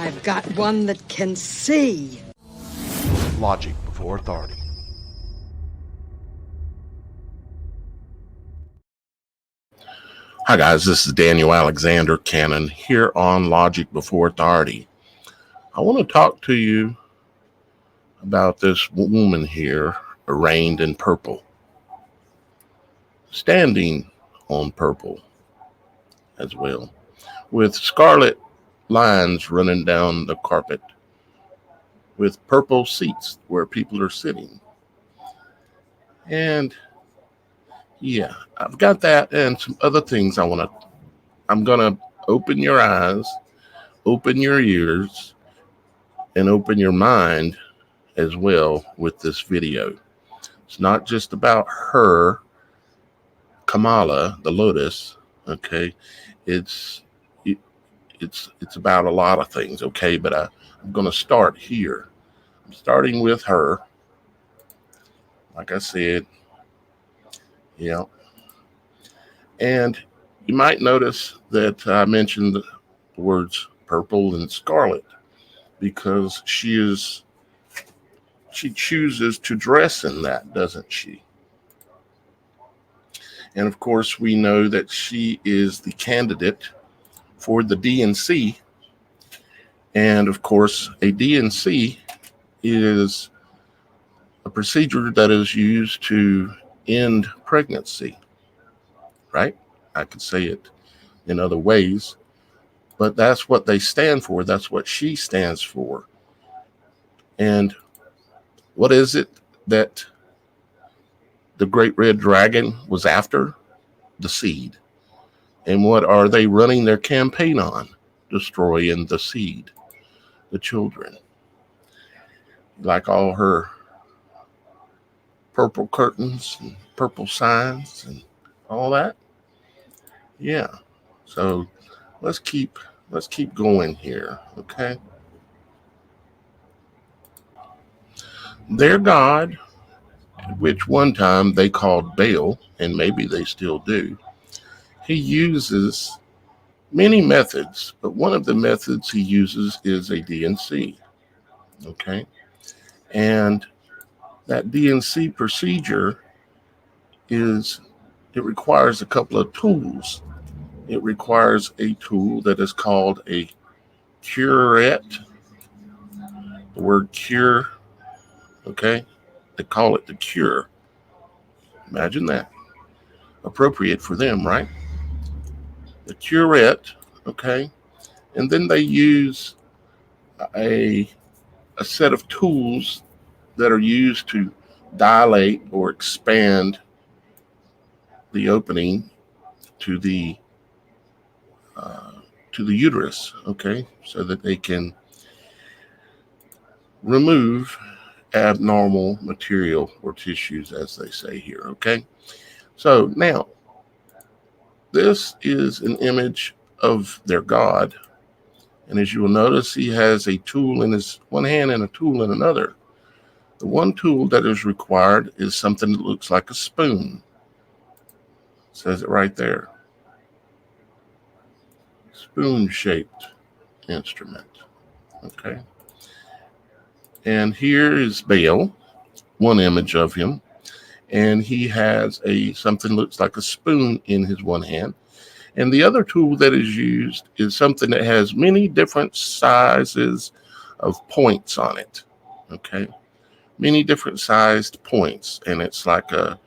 I've got one that can see. Logic before authority. Hi guys, this is Daniel Alexander Cannon here on Logic Before Authority. I want to talk to you about this woman here arrayed in purple, standing on purple as well, with scarlet lines running down the carpet, with purple seats where people are sitting. And yeah, I've got that and some other things I'm going to open your eyes, open your ears, and open your mind as well with this video. It's not just about her, Kamala, the Lotus, okay? It's about a lot of things, okay? But I'm going to start here. I'm starting with her. Like I said, yeah. And you might notice that I mentioned the words purple and scarlet because she chooses to dress in that, doesn't she? And of course, we know that she is the candidate for the DNC. And of course, a DNC is a procedure that is used to end pregnancy, right? I could say it in other ways, but that's what they stand for. That's what she stands for. And what is it that the great red dragon was after? The seed. And what are they running their campaign on? Destroying the seed, the children. Like all her purple curtains and purple signs and all that. Yeah. So let's keep going here, okay? Their God, which one time they called Baal, and maybe they still do, he uses many methods, but one of the methods he uses is a DNC, okay? And that DNC procedure it requires a couple of tools. It requires a tool that is called a curette. The word cure, okay? They call it the cure. Imagine that. Appropriate for them, right? The curette, okay? And then they use a set of tools that are used to dilate or expand the opening to the uterus, okay, so that they can remove abnormal material or tissues, as they say here, okay? So now, this is an image of their God, and as you will notice, he has a tool in his one hand and a tool in another. The one tool that is required is something that looks like a spoon. It says it right there. Spoon-shaped instrument. Okay. And here is Baal, one image of him. And he has something that looks like a spoon in his one hand. And the other tool that is used is something that has many different sizes of points on it. Okay. Many different sized points. And it's like a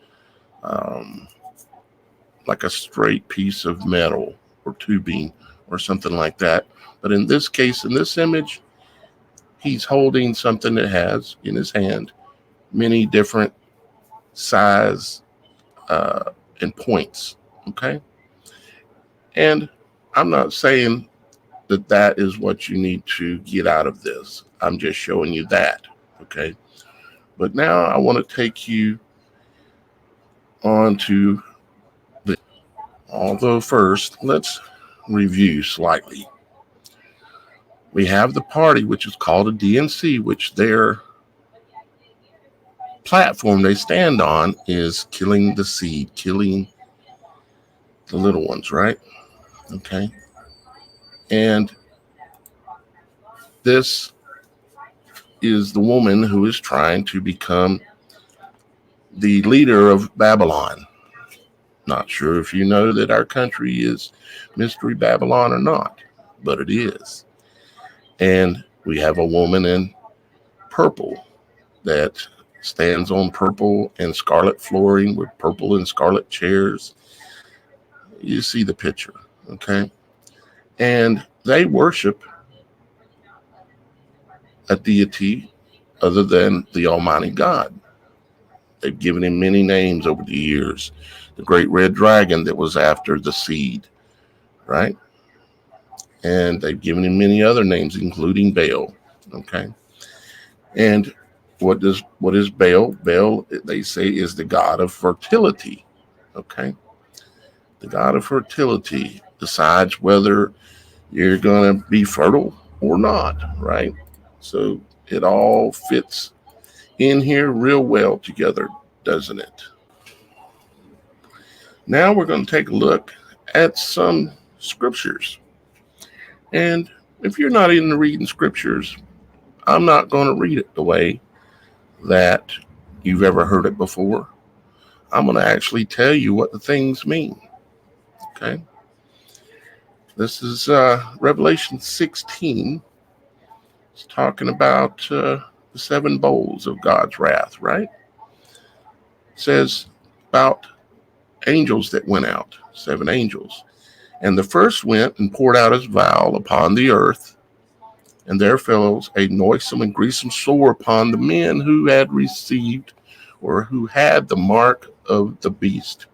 straight piece of metal or tubing or something like that. But in this case, in this image, he's holding something that has in his hand many different size and points. Okay. And I'm not saying that is what you need to get out of this. I'm just showing you that. Okay. But now I want to take you on to although first, let's review slightly. We have the party, which is called a DNC, which their platform they stand on is killing the seed, killing the little ones, right? Okay. And this is the woman who is trying to become the leader of Babylon. Not sure if you know that our country is Mystery Babylon or not, but it is. And we have a woman in purple that stands on purple and scarlet flooring with purple and scarlet chairs. You see the picture, okay? And they worship a deity other than the Almighty God. They've given him many names over the years. The great red dragon that was after the seed, right? And they've given him many other names, including Baal, okay? And what is Baal? Baal, they say, is the god of fertility, okay? The god of fertility decides whether you're going to be fertile or not, right? So it all fits in here real well together, doesn't it? Now we're going to take a look at some scriptures. And if you're not into reading scriptures, I'm not going to read it the way that you've ever heard it before. I'm going to actually tell you what the things mean. Okay? This is Revelation 16. It's talking about the 7 bowls of God's wrath, right? It says about angels that went out, 7 angels. And the first went and poured out his vial upon the earth, and there fell a noisome and grievous sore upon the men who had received or who had the mark of the beast.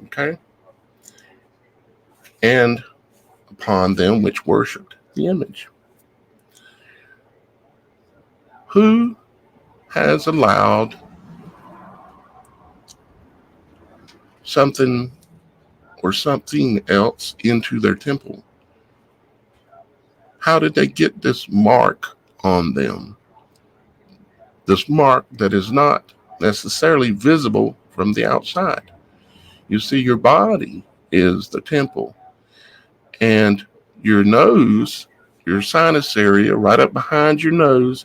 Okay? And upon them which worshipped the image. Who has allowed something or something else into their temple? How did they get this mark on them? This mark that is not necessarily visible from the outside. You see, your body is the temple, and your nose, your sinus area right up behind your nose,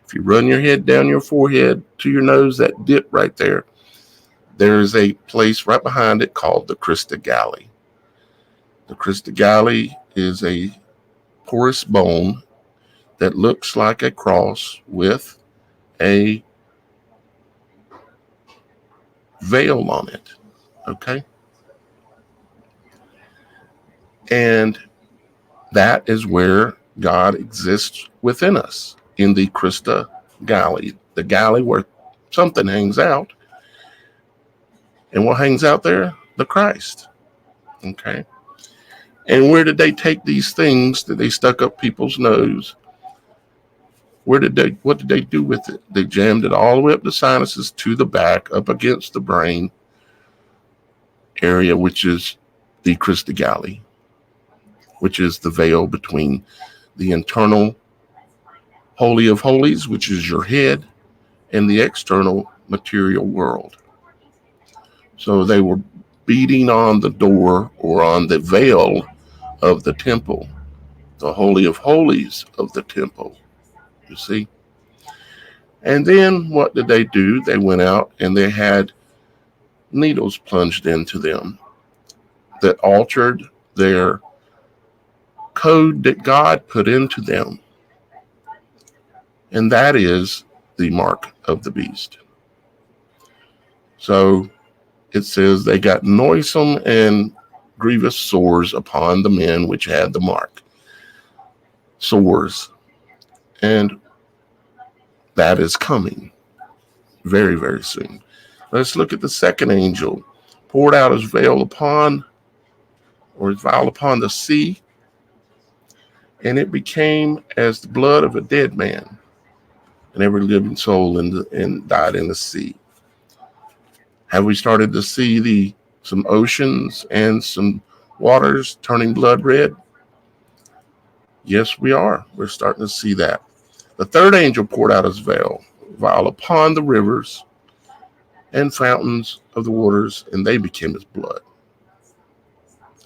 if you run your head down your forehead to your nose, that dip right there, there's a place right behind it called the crista galli. The crista galli is a porous bone that looks like a cross with a veil on it. Okay? And that is where God exists within us, in the crista galli, the galli where something hangs out. And what hangs out there? The Christ. Okay? And where did they take these things that they stuck up people's nose? What did they do with it? They jammed it all the way up the sinuses to the back, up against the brain area, which is the crista galli, which is the veil between the internal holy of holies, which is your head, and the external material world. So they were beating on the door or on the veil of the temple, the holy of holies of the temple, you see. And then what did they do? They went out and they had needles plunged into them that altered their code that God put into them. And that is the mark of the beast. So it says they got noisome and grievous sores upon the men which had the mark. Sores. And that is coming very, very soon. Let's look at the second angel. Poured out his veil upon, or his vial upon the sea, and it became as the blood of a dead man, and every living soul and died in the sea. Have we started to see some oceans and some waters turning blood red? Yes, we are. We're starting to see that. The third angel poured out his vial upon the rivers and fountains of the waters, and they became his blood.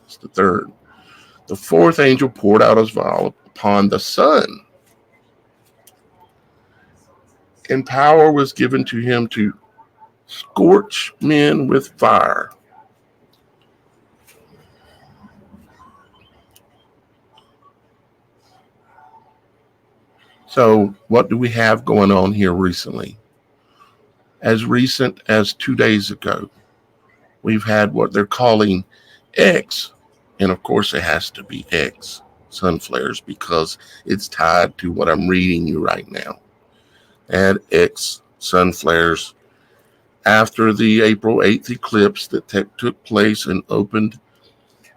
That's the third. The fourth angel poured out his vial upon the sun, And power was given to him to scorch men with fire. So what do we have going on here recently? As recent as 2 days ago, we've had what they're calling X, and of course it has to be X, sun flares, because it's tied to what I'm reading you right now. Add X sun flares after the April 8th eclipse that took place and opened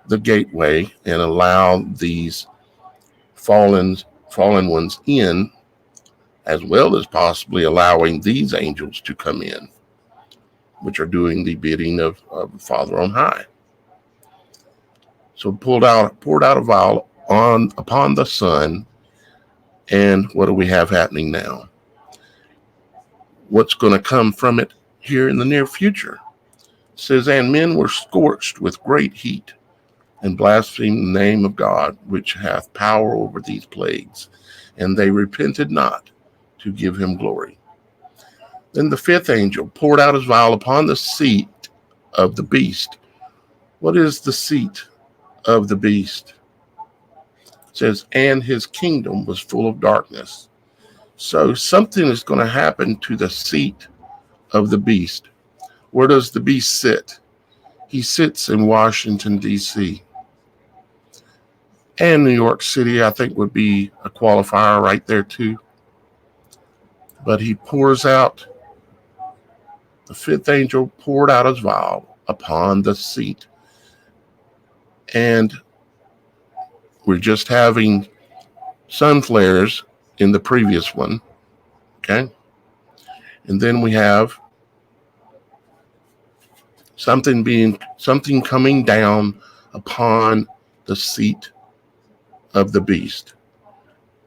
the gateway and allowed these fallen ones in, as well as possibly allowing these angels to come in, which are doing the bidding of Father on high. So poured out a vial upon the sun, and what do we have happening now? What's going to come from it here in the near future? It says, and men were scorched with great heat, and blasphemed the name of God, which hath power over these plagues, and they repented not to give him glory. Then the fifth angel poured out his vial upon the seat of the beast. What is the seat of the beast? It says, and his kingdom was full of darkness. So something is going to happen to the seat of the beast. Where does the beast sit? He sits in Washington, D.C. And New York City, I think, would be a qualifier right there too. But he pours out, the fifth angel poured out his vial upon the seat. And we're just having sun flares in the previous one. Okay. And then we have something coming down upon the seat of the beast.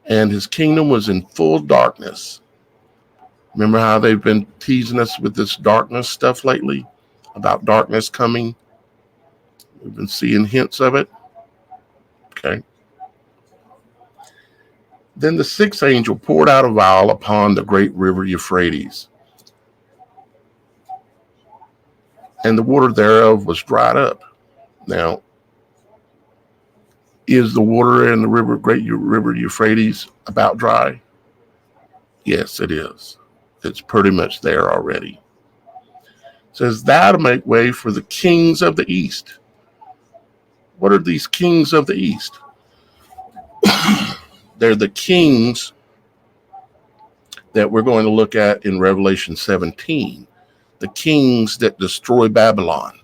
And his kingdom was in full darkness. Remember how they've been teasing us with this darkness stuff lately? About darkness coming? We've been seeing hints of it. Okay. Then the sixth angel poured out a vial upon the great river Euphrates, and the water thereof was dried up. Now, is the water in the great river Euphrates about dry? Yes, it is. It's pretty much there already. It says, thou to make way for the kings of the east. What are these kings of the east? They're the kings that we're going to look at in Revelation 17. The kings that destroy Babylon.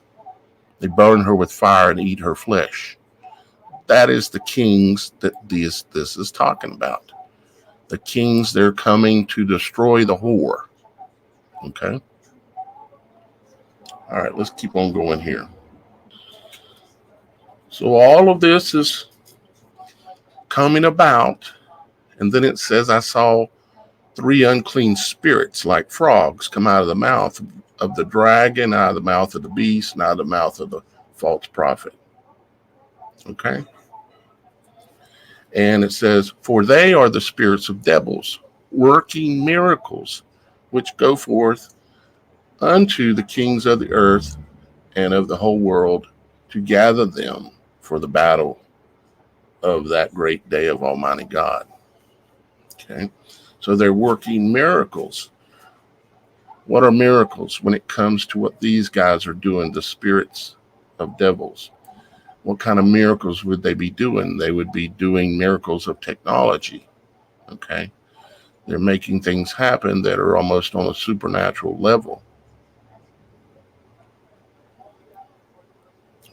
They burn her with fire and eat her flesh. That is the kings that this is talking about. The kings, they're coming to destroy the whore. Okay? All right, let's keep on going here. So all of this is coming about, and then it says, I saw 3 unclean spirits like frogs come out of the mouth of the dragon, out of the mouth of the beast, and out of the mouth of the false prophet. Okay? And it says, for they are the spirits of devils, working miracles, which go forth unto the kings of the earth and of the whole world to gather them for the battle of that great day of Almighty God. Okay? So they're working miracles. What are miracles when it comes to what these guys are doing, the spirits of devils? What kind of miracles would they be doing? They would be doing miracles of technology. Okay? They're making things happen that are almost on a supernatural level.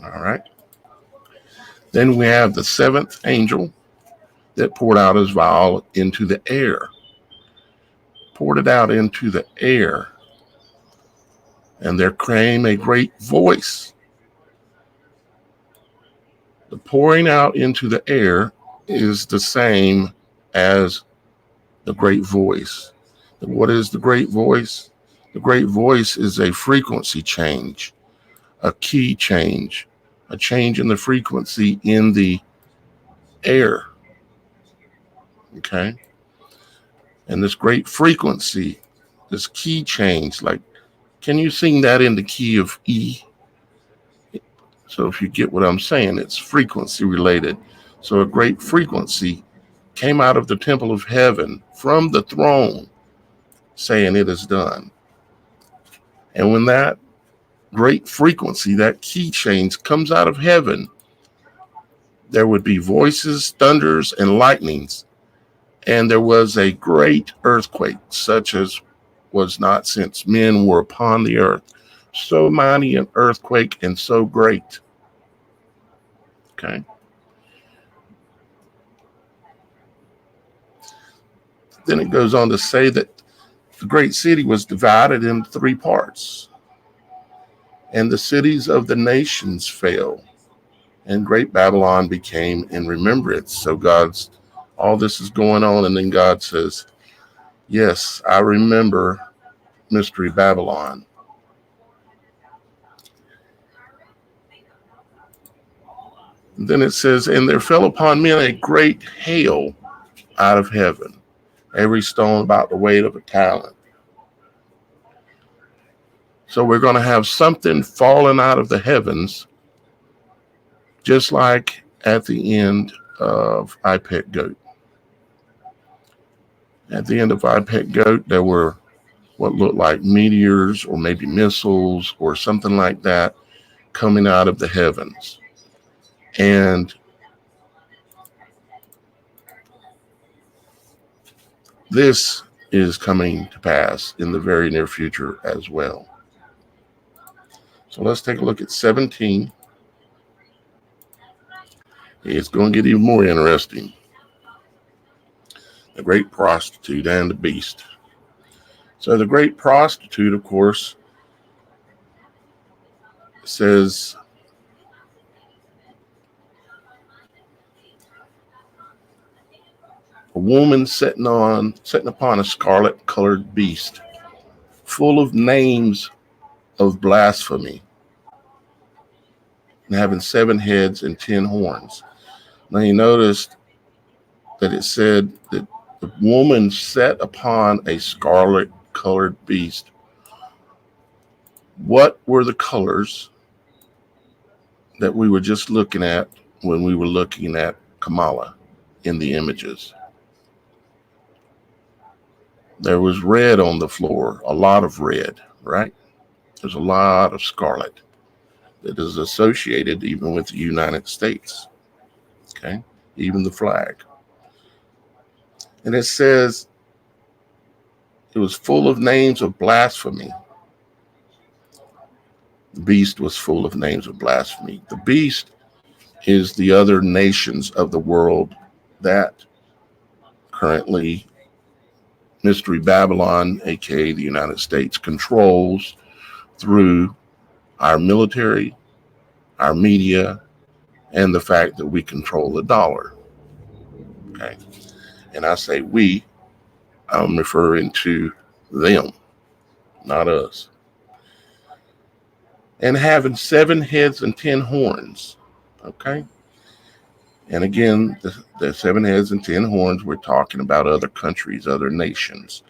All right. Then we have the seventh angel that poured out his vial into the air. Poured it out into the air. And there came a great voice. The pouring out into the air is the same as the great voice. What is the great voice? The great voice is a frequency change, a key change, a change in the frequency in the air. Okay? And this great frequency this key change. Like, can you sing that in the key of E? So if you get what I'm saying, it's frequency related. So a great frequency came out of the temple of heaven from the throne saying it is done. And when that great frequency, that key change comes out of heaven, there would be voices, thunders, and lightnings. And there was a great earthquake, such as was not since men were upon the earth. So mighty an earthquake and so great. Okay. Then it goes on to say that the great city was divided into 3 parts. And the cities of the nations fell. And great Babylon became in remembrance. So all this is going on. And then God says, yes, I remember Mystery Babylon. And then it says, and there fell upon men a great hail out of heaven, every stone about the weight of a talent. So we're going to have something falling out of the heavens, just like at the end of I Pet Goat. At the end of I Pet Goat, there were what looked like meteors or maybe missiles or something like that coming out of the heavens. And this is coming to pass in the very near future as well. So let's take a look at 17. It's going to get even more interesting. The great prostitute and the beast. So the great prostitute, of course, says a woman sitting upon a scarlet-colored beast, full of names of blasphemy, and having 7 heads and 10 horns. Now you noticed that it said that the woman sat upon a scarlet-colored beast. What were the colors that we were just looking at when we were looking at Kamala in the images? There was red on the floor, a lot of red, right? There's a lot of scarlet that is associated even with the United States, okay? Even the flag. And it says it was full of names of blasphemy. The beast was full of names of blasphemy. The beast is the other nations of the world that currently Mystery Babylon, aka the United States, controls through our military, our media, and the fact that we control the dollar. Okay. And I say we, I'm referring to them, not us. And having 7 heads and 10 horns. Okay. And again, the 7 heads and 10 horns, we're talking about other countries, other nations,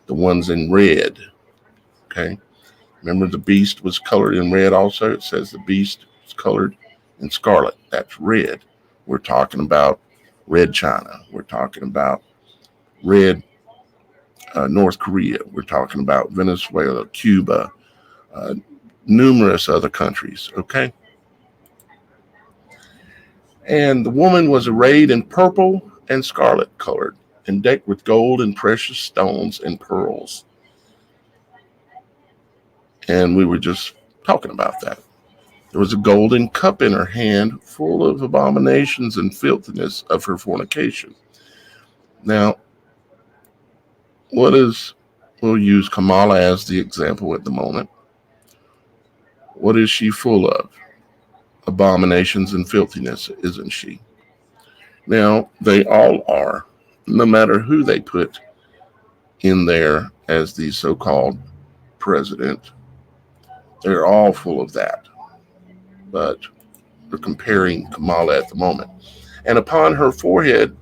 the ones in red. Okay. Remember, the beast was colored in red also. It says the beast was colored in scarlet. That's red. We're talking about red China. We're talking about red North Korea. We're talking about Venezuela, Cuba, numerous other countries. Okay. And the woman was arrayed in purple and scarlet colored, and decked with gold and precious stones and pearls. And we were just talking about that. There was a golden cup in her hand, full of abominations and filthiness of her fornication. Now, we'll use Kamala as the example at the moment. What is she full of? Abominations and filthiness, isn't she? Now, they all are, no matter who they put in there as the so-called president. They're all full of that. But we're comparing Kamala at the moment. And upon her forehead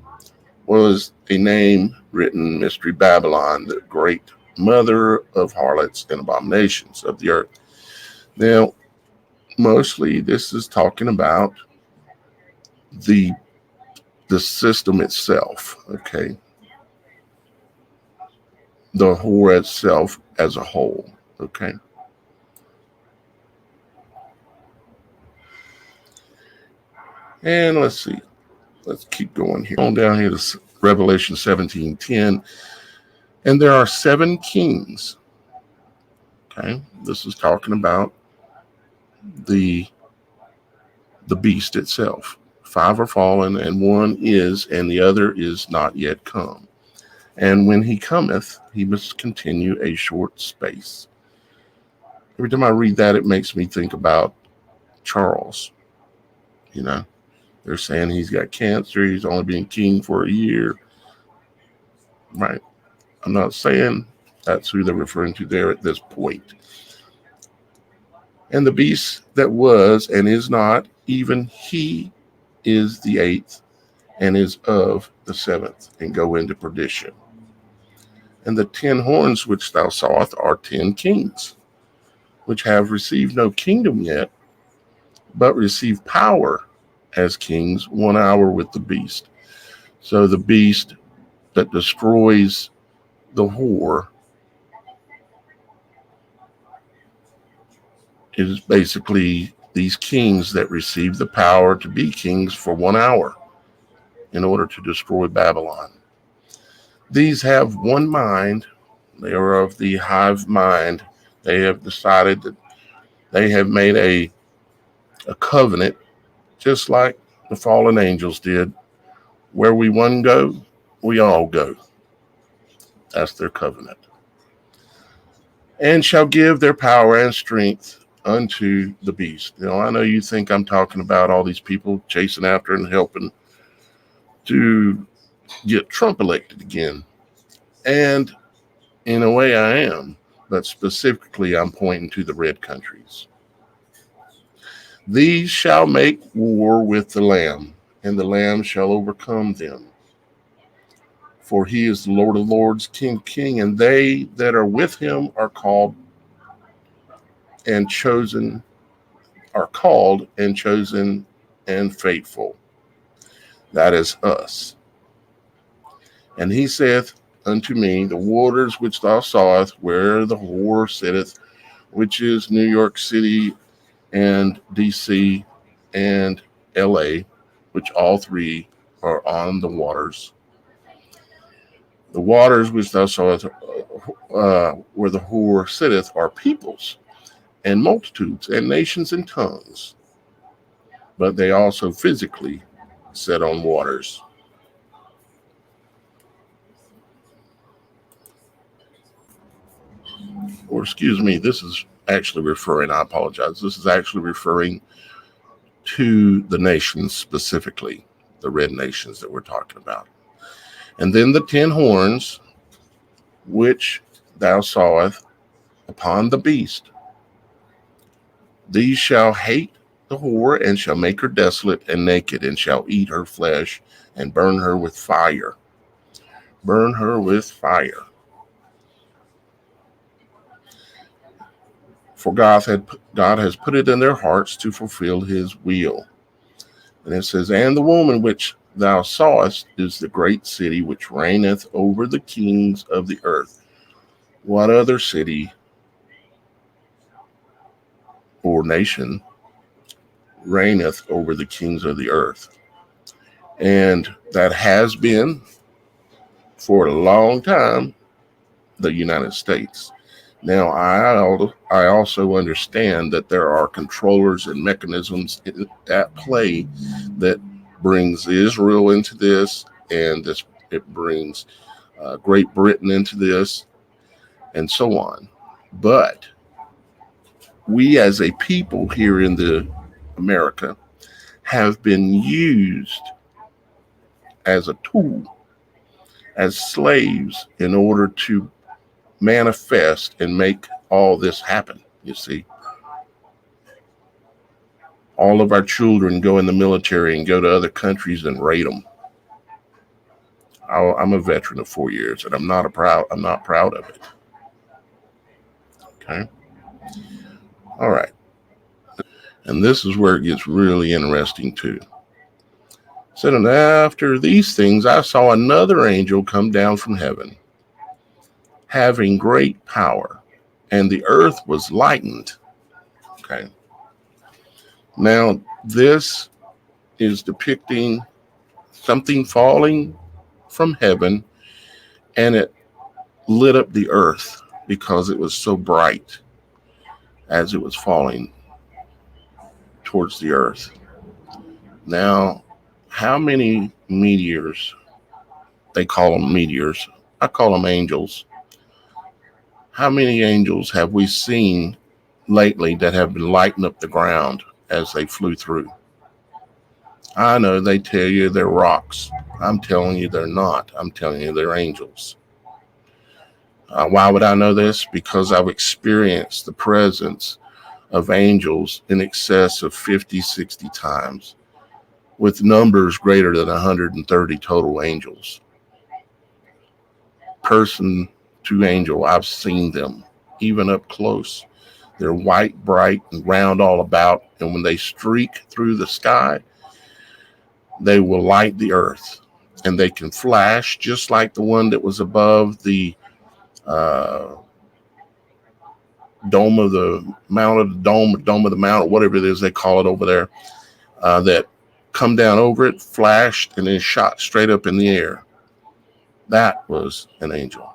was a name written, Mystery Babylon, the great mother of harlots and abominations of the earth. Now, mostly this is talking about the system itself, okay? The whore itself as a whole, okay? And let's see. Let's keep going here. On down here to Revelation 17:10. And there are 7 kings. Okay. This is talking about the beast itself. 5 are fallen, and 1 is, and the other is not yet come. And when he cometh, he must continue a short space. Every time I read that, it makes me think about Charles. You know, they're saying he's got cancer. He's only been king for a year. Right. I'm not saying that's who they're referring to there at this point. And the beast that was and is not, even he is the 8th and is of the 7th, and go into perdition. And the 10 horns which thou sawest are 10 kings, which have received no kingdom yet, but receive power as kings 1 hour with the beast. So the beast that destroys the whore is basically these kings that receive the power to be kings for 1 hour in order to destroy Babylon. These have one mind. They are of the hive mind. They have decided that they have made a covenant, just like the fallen angels did. Where we one go, we all go. That's their covenant. And shall give their power and strength unto the beast. You know, I know you think I'm talking about all these people chasing after and helping to get Trump elected again. And in a way I am, but specifically I'm pointing to the red countries. These shall make war with the Lamb, and the Lamb shall overcome them. For he is the Lord of lords, King of kings, and they that are with him are called and chosen and faithful. That is us. And he saith unto me, the waters which thou sawest, where the whore sitteth, which is New York City and DC and LA, which all 3 are on the waters. The waters which thou sawest, where the whore sitteth, are peoples and multitudes and nations and tongues. But they also physically sit on waters. Or excuse me, this is actually referring, I apologize, this is actually referring to the nations specifically, the red nations that we're talking about. And then the 10 horns, which thou sawest upon the beast, these shall hate the whore, and shall make her desolate and naked, and shall eat her flesh, and burn her with fire. Burn her with fire. For God has put it in their hearts to fulfill his will. And it says, and the woman which thou sawest is the great city which reigneth over the kings of the earth. What other city or nation reigneth over the kings of the earth? And that has been for a long time the United States. Now, I also understand that there are controllers and mechanisms at play that brings Israel into this, and it brings Great Britain into this, and so on. But we as a people here in the America have been used as a tool, as slaves, in order to manifest and make all this happen. You see, all of our children go in the military and go to other countries and raid them. I'm a veteran of 4 years, and I'm not proud of it. Okay. All right. And this is where it gets really interesting too. It said, and after these things, I saw another angel come down from heaven, having great power, and the earth was lightened. Okay. Now, this is depicting something falling from heaven, and it lit up the earth because it was so bright as it was falling towards the earth. Now, how many meteors, they call them meteors, I call them angels. How many angels have we seen lately that have been lighting up the ground as they flew through? I know they tell you they're rocks. I'm telling you they're not. I'm telling you they're angels. Why would I know this? Because I've experienced the presence of angels in excess of 50, 60 times, with numbers greater than 130 total angels. Person to angel, I've seen them, even up close. They're white, bright, and round all about, and when they streak through the sky, they will light the earth, and they can flash just like the one that was above the dome of the mount of the dome of the mount, or whatever it is they call it over there, that come down over it, flashed, and then shot straight up in the air. That was an angel.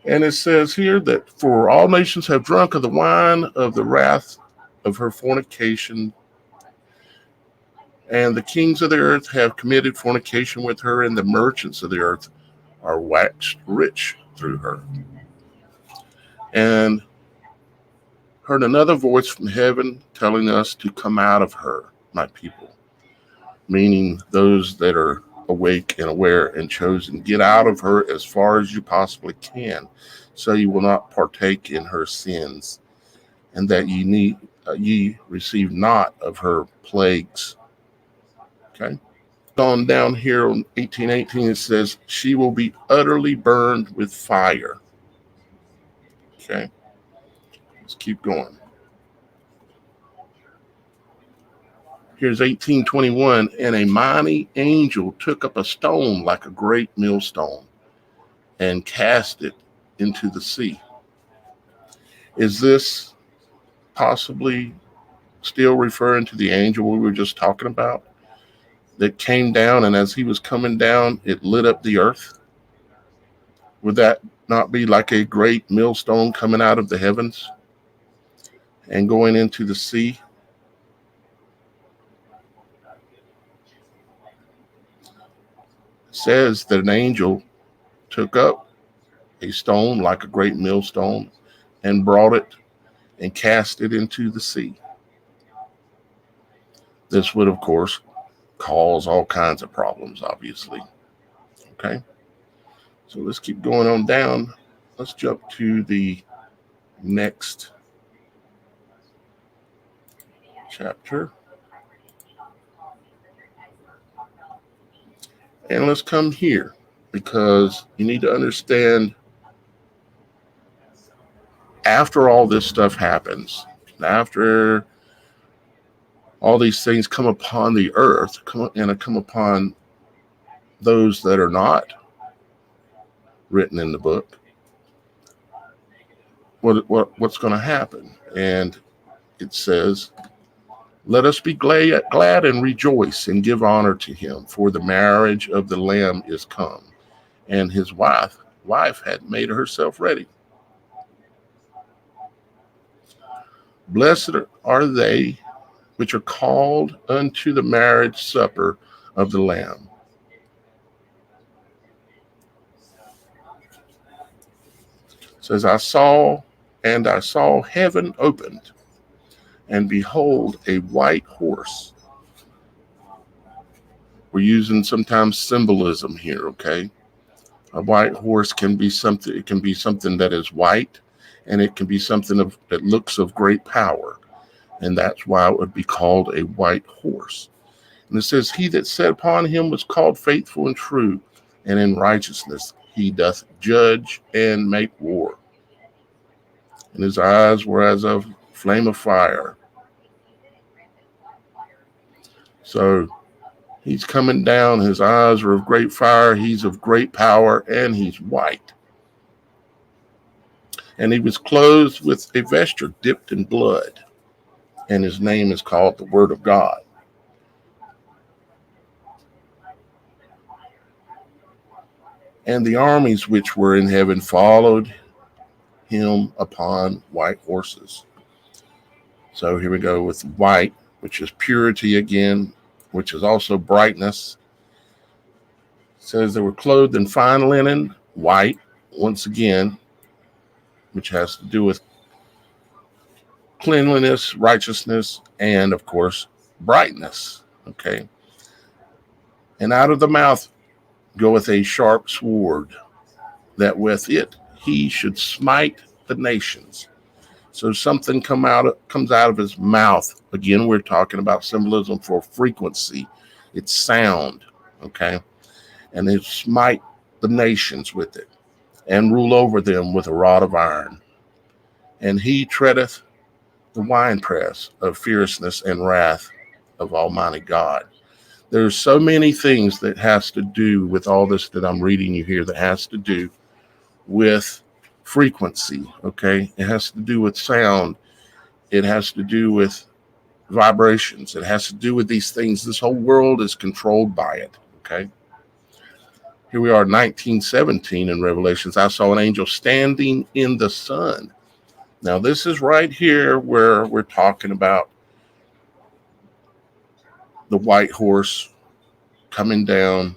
And it says here that for all nations have drunk of the wine of the wrath of her fornication, and the kings of the earth have committed fornication with her, and the merchants of the earth are waxed rich through her. And heard another voice from heaven telling us to come out of her, my people, meaning those that are awake and aware and chosen. Get out of her as far as you possibly can, so you will not partake in her sins, and that ye receive not of her plagues. Okay. On down here on 18:18, it says, she will be utterly burned with fire. Okay. Let's keep going. Here's 18:21, and a mighty angel took up a stone like a great millstone and cast it into the sea. Is this possibly still referring to the angel we were just talking about that came down, and as he was coming down, it lit up the earth? Would that not be like a great millstone coming out of the heavens and going into the sea? It says that an angel took up a stone like a great millstone and brought it and cast it into the sea. This would, of course, cause all kinds of problems, obviously. Okay, so let's keep going on down. Let's jump to the next chapter. And let's come here, because you need to understand, after all this stuff happens, after all these things come upon the earth, come upon those that are not written in the book, what's going to happen? And it says, let us be glad and rejoice and give honor to him, for the marriage of the Lamb is come, and his wife had made herself ready. Blessed are they which are called unto the marriage supper of the Lamb. It says, I saw heaven opened, and behold, a white horse. We're using sometimes symbolism here, okay? A white horse can be something. It can be something that is white, and it can be something that looks of great power, and that's why it would be called a white horse. And it says, he that sat upon him was called faithful and true, and in righteousness he doth judge and make war. And his eyes were as of flame of fire. So he's coming down. His eyes are of great fire. He's of great power, and he's white. And he was clothed with a vesture dipped in blood. And his name is called the Word of God. And the armies which were in heaven followed him upon white horses. So here we go with white, which is purity again, which is also brightness. It says they were clothed in fine linen, white, once again, which has to do with cleanliness, righteousness, and of course, brightness. Okay. And out of the mouth goeth a sharp sword, that with it he should smite the nations. So something comes out of his mouth. Again, we're talking about symbolism for frequency. It's sound, okay? And he smite the nations with it, and rule over them with a rod of iron. And he treadeth the winepress of fierceness and wrath of Almighty God. There's so many things that has to do with all this that I'm reading you here that has to do with frequency, okay? It has to do with sound. It has to do with vibrations. It has to do with these things. This whole world is controlled by it, okay? Here we are, 19:17 in Revelations. I saw an angel standing in the sun. Now, this is right here where we're talking about the white horse coming down.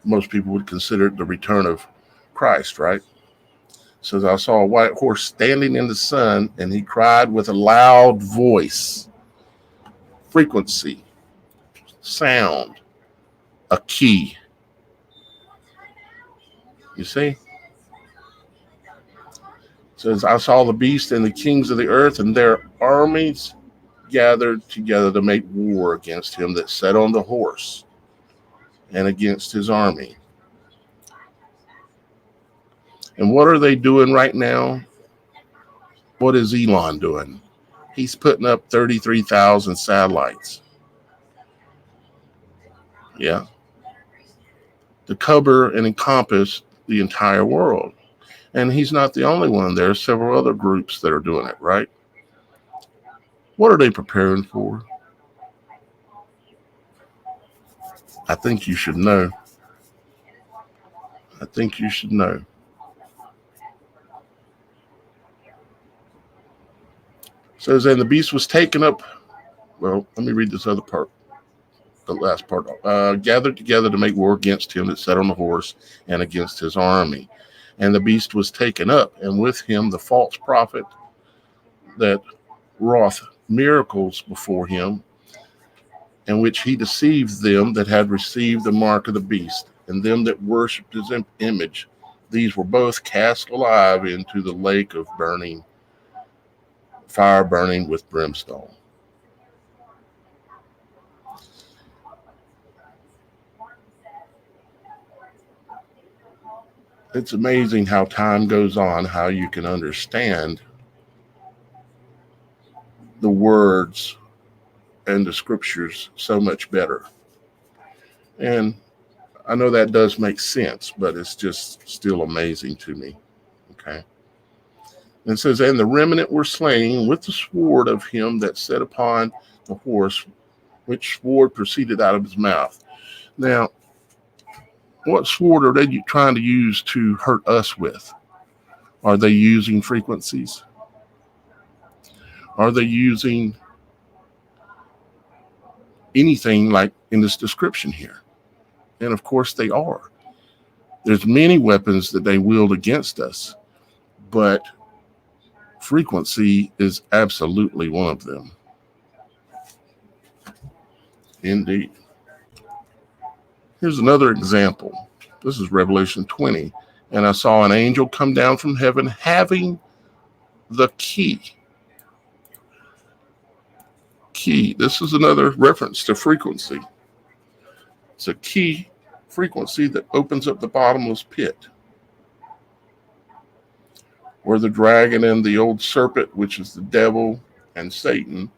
Most people would consider it the return of Christ, right? Says, I saw a white horse standing in the sun, and he cried with a loud voice. Frequency, sound, a key. You see? Says, I saw the beast and the kings of the earth and their armies gathered together to make war against him that sat on the horse and against his army. And what are they doing right now? What is Elon doing? He's putting up 33,000 satellites. Yeah. To cover and encompass the entire world. And he's not the only one. There are several other groups that are doing it, right? What are they preparing for? I think you should know. I think you should know. It says, and the beast was taken up. Well, let me read this other part. The last part. Gathered together to make war against him that sat on the horse and against his army. And the beast was taken up, and with him the false prophet that wrought miracles before him, in which he deceived them that had received the mark of the beast, and them that worshipped his image. These were both cast alive into the lake of burning, fire burning with brimstone. It's amazing how time goes on, how you can understand the words and the scriptures so much better. And I know that does make sense, but it's just still amazing to me. Okay. And it says, and the remnant were slain with the sword of him that sat upon the horse, which sword proceeded out of his mouth. Now, what sword are they trying to use to hurt us with? Are they using frequencies? Are they using anything like in this description here? And of course they are. There's many weapons that they wield against us, but frequency is absolutely one of them. Indeed. Here's another example. This is Revelation 20. And I saw an angel come down from heaven having the key. Key. This is another reference to frequency. It's a key frequency that opens up the bottomless pit, where the dragon and the old serpent, which is the devil and Satan,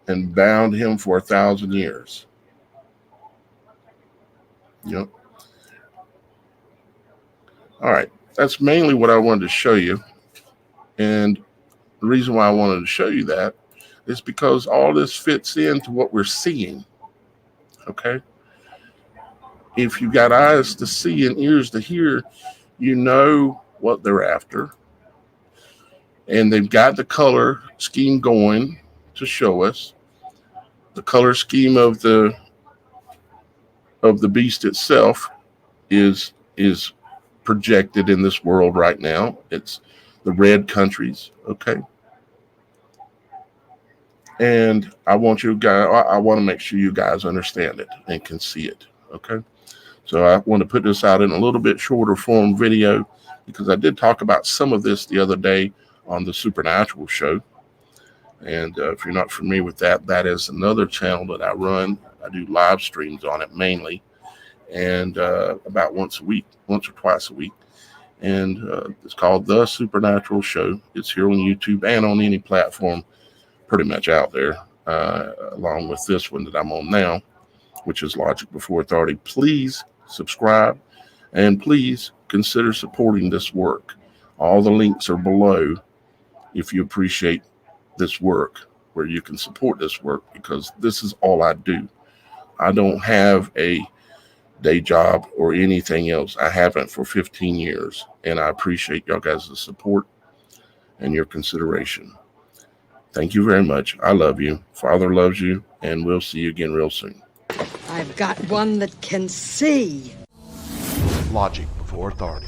and bound him for 1,000 years. Yep. All right. That's mainly what I wanted to show you. And the reason why I wanted to show you that is because all this fits into what we're seeing. Okay? If you got eyes to see and ears to hear, you know what they're after. And they've got the color scheme going to show us. The color scheme of the beast itself is projected in this world right now. It's the red countries, okay? And I want to make sure you guys understand it and can see it, okay? So I want to put this out in a little bit shorter form video because I did talk about some of this the other day on the Supernatural.Show. And if you're not familiar with that, that is another channel that I run. I do live streams on it mainly, and about once or twice a week. And it's called The Supernatural.Show. It's here on YouTube and on any platform pretty much out there, along with this one that I'm on now, which is Logic Before Authority. Please subscribe, and please consider supporting this work. All the links are below if you appreciate this work, where you can support this work, because this is all I do. I don't have a day job or anything else. I haven't for 15 years, and I appreciate y'all guys' support and your consideration. Thank you very much. I love you. Father loves you, and we'll see you again real soon. I've got one that can see. Logic Before Authority.